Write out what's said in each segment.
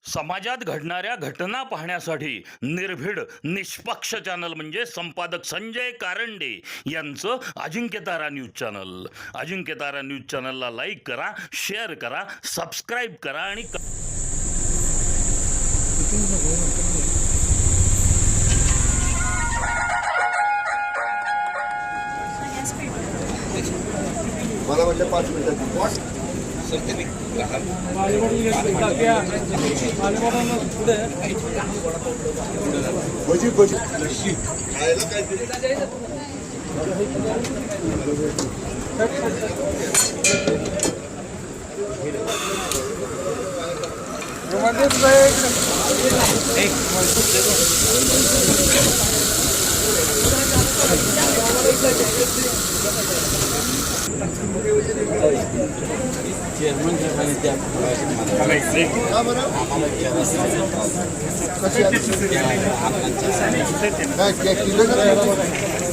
समाजात घडणाऱ्या घटना पाहण्यासाठी निर्भीड निष्पक्ष चॅनल म्हणजे संपादक संजय कारंडे यांचं Ajinkyatara news channel. Ajinkyatara news चॅनलला लाईक करा, शेअर करा, सबस्क्राईब करा आणि मला म्हटलं 5 मिनिटात भजी भजी खायला काय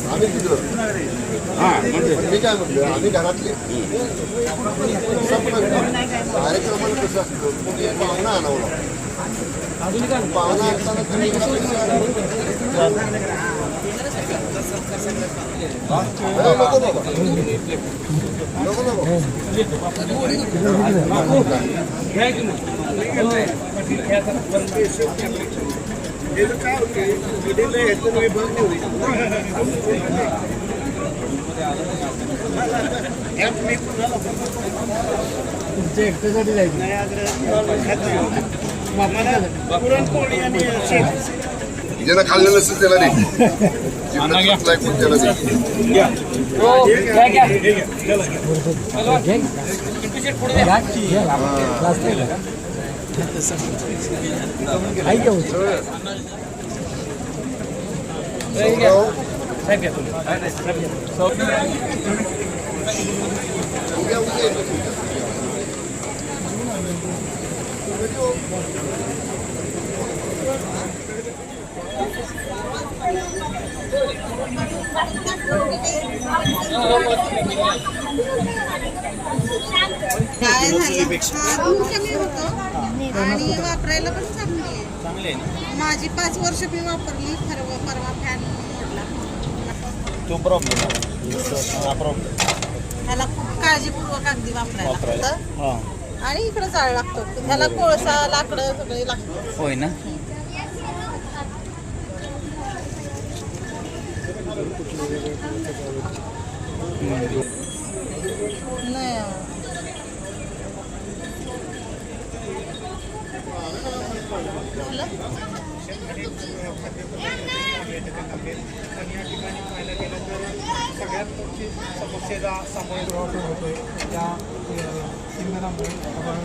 आम्ही तिकडं मी काय म्हटलं आम्ही घरातले कार्यक्रमाला कसं असतं पाहुणा आणावं पाहुणा असताना तुम्ही एकट्यासाठी जायचं ज्याला खाल्लं नसेल त्याला नाही काय झालं कमी होतं आणि वापरायला पण चांगली आहे. माझी 5 वर्ष मी वापरली. परवा फॅन मोडला. तो प्रॉब्लेम ह्याला खूप काळजीपूर्वक अगदी वापरायला लागतं आणि इकडे जाळ लागतो. ह्याला कोळसा लाकडं सगळे लागतं. होय ना. नाही सगळ्यात मोठी समस्येचा सामोरे होतोय त्या इंधनामुळे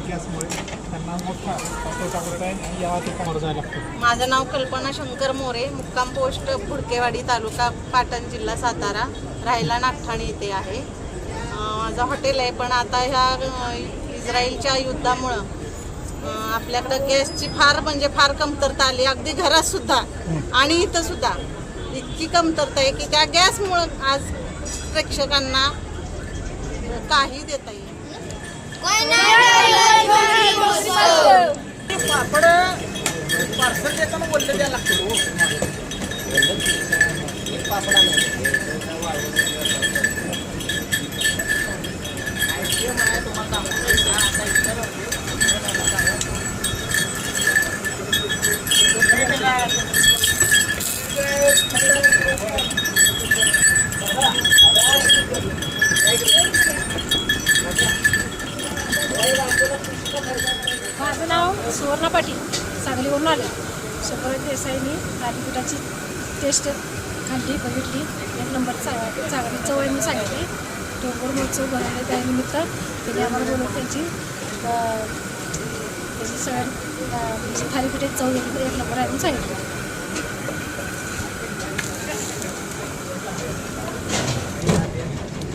गॅसमुळे त्यांना मोठा तोटा होत आहे आणि या ते सामोरं जायला लागतं. माझं नाव कल्पना शंकर मोरे, मुक्काम पोस्ट फुडकेवाडी, तालुका पाटण, जिल्हा सातारा, राहायला नागठाणे येथे आहे. माझं हॉटेल आहे, पण आता ह्या इस्रायलच्या युद्धामुळं आपल्याकडं गॅसची फार कमतरता आली. अगदी घरात सुद्धा आणि इथं सुद्धा इतकी कमतरता आहे की त्या गॅसमुळं आज प्रेक्षकांना काही देता येईल. पापड पार्सल देताना बोलले द्यायला लागतो. माझं नाव सुवर्णा पाटील, सांगलीवरून आले. सुब्रत देसाईंनी थालीपीठाची टेस्ट खाल्ली, बघितली, 1 नंबर चांगली चव आहे म्हणून सांगितली. डोंगर महोत्सव भरवले त्यानिमित्त त्यांनी आम्हाला बोलवून त्याची सगळ्या थालीपीठाची चव 1 नंबर आहे म्हणून सांगितलं.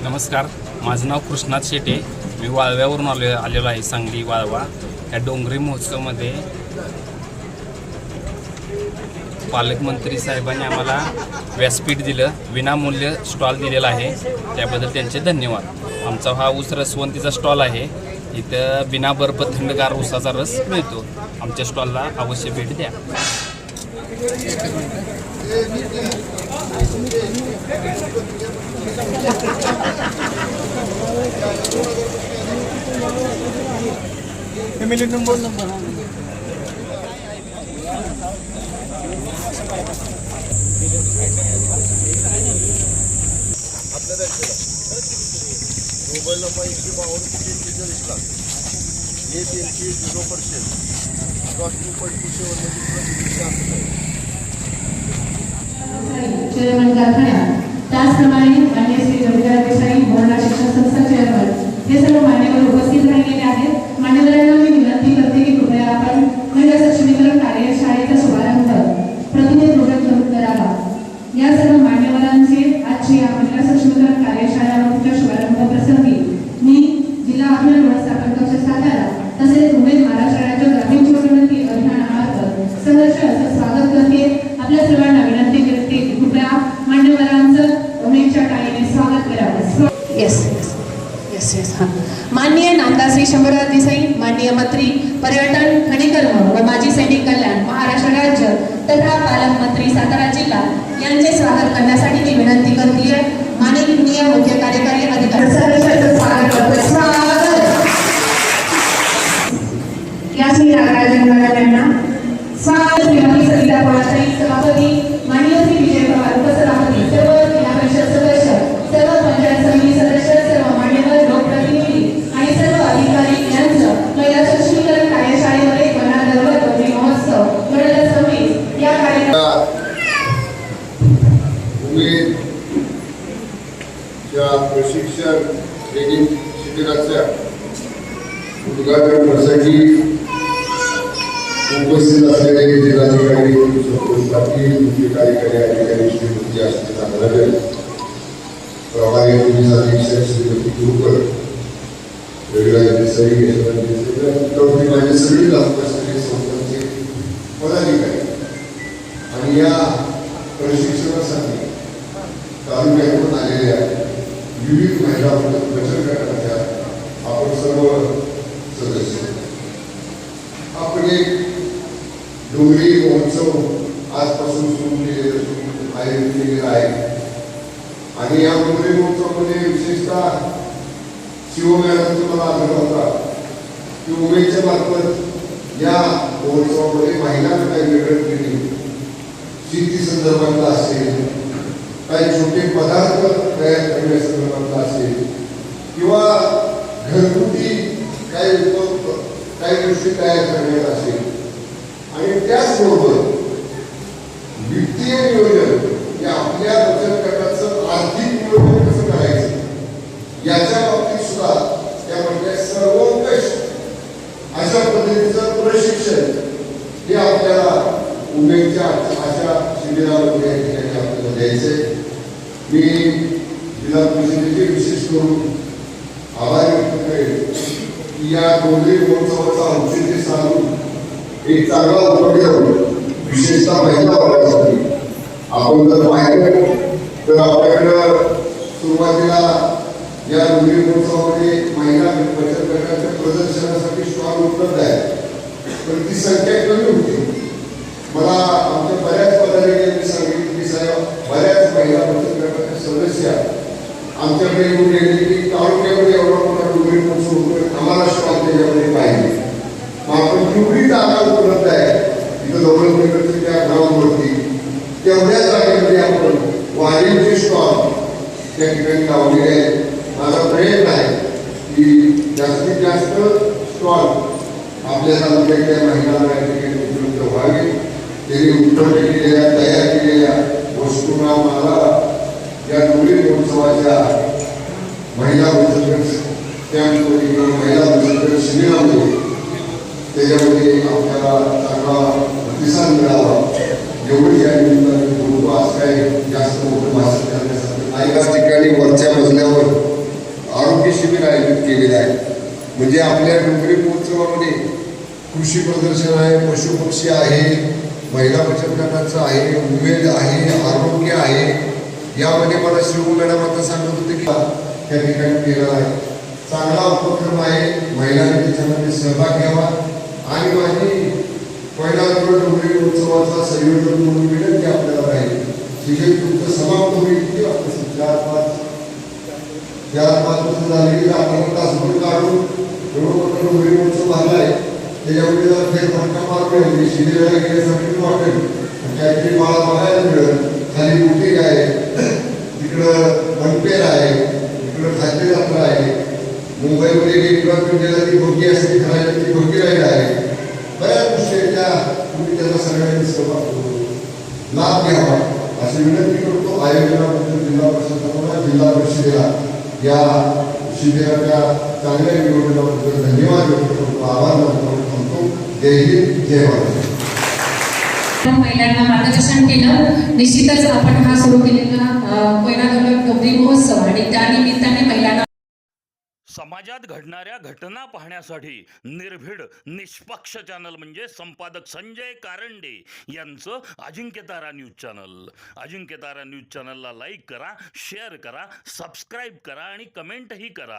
नमस्कार, माझं नाव कृष्णात शेटे. मी वाळव्यावरून आलेलो आहे, सांगली वाळवा. या डोंगरी महोत्सवमध्ये पालकमंत्री साहेबांनी आम्हाला व्यासपीठ दिलं, विनामूल्य स्टॉल दिलेला आहे, त्याबद्दल त्यांचे धन्यवाद. आमचा हा ऊस रसवंतीचा स्टॉल आहे. इथं बिना बर्फ थंडगार उसाचा रस मिळतो. आमच्या स्टॉलला अवश्य भेट द्या. Family number mobile number 152 lakh हे त्यांची 0% चेअरमन कारखान्यात, त्याचप्रमाणे मान्य श्री रविंद्र देसाई बोर्डा शिक्षण संस्था चेअरमन हे सर्व मान्यवर उपस्थित राहिलेले आहेत. मान्यवरांना मी विनंती करते की कृपया आपण महिला सक्षमीकरण कार्यशाळेचा शुभारंभ प्रतिनिधिपूर्वक करावा. या सर्व मान्यवरांचे आजची या महिला सक्षमीकरण कार्यशाळेच्या शुभारंभ प्रसंगी मी जिल्हा आपत्ती व्यवस्थापन कक्ष सातारा तसेच उमेद महाराष्ट्र राज्य ग्रामीण जीवनोन्नती अभियानामार्फत सहर्ष असं स्वागत करते. आपल्या सर्वांना विनंती करते की कृपया मान्यवरांचं उमेदच्या टाळीने स्वागत करावं. येस येस येस हां. माननीय नामदार श्री शंभूराज देसाई, माननीय मंत्री पर्यटन, खनिकर्म व माजी सैनिक कल्याण महाराष्ट्र राज्य तथा पालकमंत्री सातारा जिल्हा यांचे स्वागत करण्यासाठी मी विनंती करते. माननीय मुख्य कार्यकारी अधिकारी सहर्ष स्वागत करते. स्वागत यास्मी नागराजन मॅडम यांना स्वागत. श्रीमती सविता पवारताई सभापती, माननीय श्री विजय पवार उपसभापती, सर्व जिल्हा परिषद सदस्य, सर्व पंचायत समिती सदस्य, सर्व मान्यवर लोकप्रतिनिधी आणि सर्व अधिकारी यांचं महिला सक्षमीकरण कार्यशाळेवर एक वनादर्व गौरी महोत्सव 2026 या कार्यक्रमात प्रशिक्षण ट्रेनिंग शिबिराच्या उद्घाटन प्रसंगी उपस्थित असलेले जिल्हाधिकारी संतोष पाटील, मुख्य कार्यकारी अधिकारी श्रीमती अस्मिता नागराजन, प्रभारी पोलीस अधीक्षक श्रीमती कुरकर, रविराज देसाई, यशवंत देसाई, माझे सगळे उपस्थित संस्थांचे पदाधिकारी आणि या प्रशिक्षणासाठी तालुक्यातून आलेल्या विविध महिला बचत गटाच्या आपण सर्व सदस्य. आपण एक डोंगरी महोत्सव आजपासून सुरू केलेला आहे आणि या डोंगरी महोत्सवामध्ये विशेषतः शिवमेळाचा मला आग्रह होता की उमेदच्या मार्फत या महोत्सवामध्ये महिलांना काही वेगळं ट्रेनिंग शेती संदर्भातला असेल, काही छोटे पदार्थ तयार करण्यासंदर्भातला असेल किंवा घरगुती काही गोष्टी तयार करण्यात असेल आणि त्याचबरोबर वित्तीय नियोजन हे आपल्या बचत गटाचं आर्थिक नियोजन कसं करायचं याच्या बाबतीत सुद्धा त्यामध्ये सर्वोत्कृष्ट अशा पद्धतीचं प्रशिक्षण हे आपल्याला उमेदच्या अशा शिबिरामध्ये आपल्याला द्यायचंय. मी जिल्हा परिषदेचे विशेष करून आभार व्यक्त करेन की या डोंगरी महोत्सवाचा औचित्य साधून एक चांगला उपक्रम विशेषतः महिला वर्गासाठी आपण जर पाहिलं तर आपल्याकडं सुरुवातीला या डोंगरी महोत्सवामध्ये महिला बचत गटाच्या प्रदर्शनासाठी स्टॉल उपलब्ध आहे, पण ती संख्या कमी होती. मला आमच्या बऱ्याच पदाधिकाऱ्यांनी सांगितलं की साहेब बऱ्याच महिला बचत गटाच्या सदस्य आमच्याकडे येऊन गेले की तालुक्यामध्ये एवढा मोठा डोंगरी महोत्सव होतोय, आम्हाला स्टॉल त्याच्यामध्ये पाहिजे. मग आपण डोंगरी जागा उपलब्ध आहे तिथं दौलतनगरच्या त्या ग्राउंडवरती तेवढ्या जागेमध्ये आपण वाढीचे स्टॉल त्या ठिकाणी लावलेले आहेत. माझा प्रयत्न आहे की जास्तीत जास्त स्टॉल आपल्या तालुक्यातल्या महिलांना या ठिकाणी उपलब्ध व्हावे. त्यांनी उपलब्ध केलेल्या तयार केलेल्या वस्तूंना मला या डोंगरी महोत्सवाच्या महिला बचत गट कॅम्पमध्ये किंवा महिला बचत गट शिबिरामध्ये त्याच्यामध्ये आपल्याला चांगला प्रतिसाद मिळावा एवढी या निमित्ताने बोलतो. आज काही जास्त मोठं भाषण करण्यासाठी एकाच ठिकाणी वरच्या मजल्यावर आरोग्य शिबिर आयोजित केलेलं आहे. म्हणजे आपल्या डोंगरी महोत्सवामध्ये कृषी प्रदर्शन आहे, पशुपक्षी आहे, महिला बचत गटाचं आहे, उमेद आहे, आरोग्य आहे. यामध्ये मला शिव मॅडम आता सांगत होते की त्या ठिकाणी केलेला आहे. चांगला उपक्रम आहे. महिलांनी त्याच्यामध्ये सहभाग घ्यावा आणि माझी पहिला डोंगरी उत्सवाचा संयोजन म्हणून विनंती आपल्याला राहील. शिक्षण तुमचं समाप्त होईल किती वाजता? 4-5 वाजता झाले की आपण तासभर काढून एवढं मोठं डोंगरी उत्सव भरला आहे. त्याच्यामध्ये जर फेरफटका मारून शिबिराला गेल्यासाठी वाटेल काहीतरी मला बघायला मिळेल. खाली बोटिंग आहे, तिकडं मनपेर आहे, तिकडं खाद्य यात्रा आहे. मुंबईमध्ये गेला ती भोगी असते, करायला ती भोगी राहील आहे. बऱ्याच गोष्टी त्या तुम्ही त्याचा सगळ्यांनी लाभ घ्यावा अशी विनंती करतो. आयोजनाबद्दल जिल्हा प्रशासनाला, जिल्हा परिषदेला या शिबिराच्या चांगल्या नियोजनाबद्दल धन्यवाद व्यक्त करतो, आभार व्यक्त करतो. जय हिंद, जय महाराष्ट्र. महिलांना मार्गदर्शन केलं. निश्चितच आपण हा सुरू केलेला कोयना डोंगरी महोत्सव आणि त्यानिमित्ताने महिलांना समाजात घडणाऱ्या घटना पाहण्यासाठी निर्भीड निष्पक्ष चॅनल म्हणजे संपादक संजय कारंडे यांचं Ajinkyatara news channel. Ajinkyatara news चॅनलला लाईक करा, शेअर करा, सबस्क्राईब करा आणि कमेंटही करा.